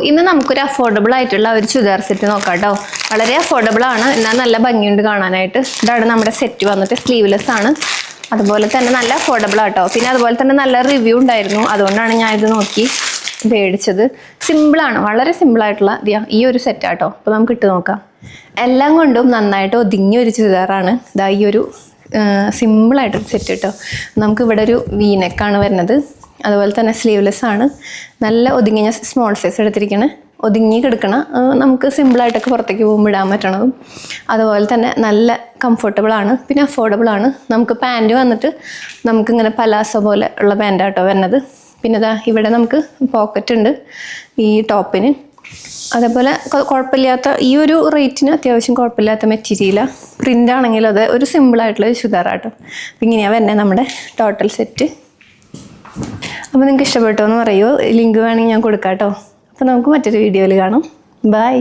ഇന്ന് നമുക്കൊരു അഫോർഡബിൾ ആയിട്ടുള്ള ഒരു ചുരിദാർ സെറ്റ് നോക്കാം കേട്ടോ. വളരെ അഫോർഡബിൾ ആണ്, എന്നാൽ നല്ല ഭംഗിയുണ്ട് കാണാനായിട്ട്. ഇതാണ് നമ്മുടെ സെറ്റ് വന്നിട്ട്, സ്ലീവ്ലെസ് ആണ്. അതുപോലെ തന്നെ നല്ല അഫോർഡബിൾ ആട്ടോ. പിന്നെ അതുപോലെ തന്നെ നല്ല റിവ്യൂ ഉണ്ടായിരുന്നു, അതുകൊണ്ടാണ് ഞാൻ ഇത് നോക്കി മേടിച്ചത്. സിമ്പിളാണ്, വളരെ സിമ്പിളായിട്ടുള്ള ഈ ഒരു സെറ്റാട്ടോ. അപ്പോൾ നമുക്ക് ഇട്ട് നോക്കാം. എല്ലാം കൊണ്ടും നന്നായിട്ട് ഒതുങ്ങിയ ഒരു ചുരിദാറാണ് ഈ ഒരു സിമ്പിളായിട്ടൊരു സെറ്റ് കേട്ടോ. നമുക്കിവിടെ ഒരു വീനെക്കാണ് വരുന്നത്. അതുപോലെ തന്നെ സ്ലീവ്ലെസ് ആണ്. നല്ല ഒതുങ്ങിയ സ്മോൾ സൈസ് എടുത്തിരിക്കണേ, ഒതുങ്ങി കിടക്കണ, നമുക്ക് സിമ്പിളായിട്ടൊക്കെ പുറത്തേക്ക് പോകുമ്പോൾ ഇടാൻ പറ്റണതും. അതുപോലെ തന്നെ നല്ല കംഫർട്ടബിൾ ആണ്, പിന്നെ അഫോർഡബിൾ ആണ്. നമുക്ക് പാൻറ്റ് വന്നിട്ട് നമുക്കിങ്ങനെ പലാസോ പോലെ ഉള്ള പാൻറ്റാട്ടോ വരുന്നത്. പിന്നെ ഇവിടെ നമുക്ക് പോക്കറ്റ് ഉണ്ട് ഈ ടോപ്പിന്. അതേപോലെ കുഴപ്പമില്ലാത്ത ഈ ഒരു റേറ്റിന് അത്യാവശ്യം കുഴപ്പമില്ലാത്ത മെറ്റീരിയലാണ്. പ്രിൻ്റ് ആണെങ്കിലും അത് ഒരു സിമ്പിളായിട്ടുള്ള ചുരിദാറാട്ടോ. അപ്പം ഇങ്ങനെയാണ് വരുന്നത് നമ്മുടെ ടോട്ടൽ സെറ്റ്. അപ്പോൾ നിങ്ങൾക്ക് ഇഷ്ടപ്പെട്ടോ എന്ന് പറയുമോ? ലിങ്ക് വേണമെങ്കിൽ ഞാൻ കൊടുക്കാം കേട്ടോ. അപ്പോൾ നമുക്ക് മറ്റൊരു വീഡിയോയിൽ കാണാം. ബൈ.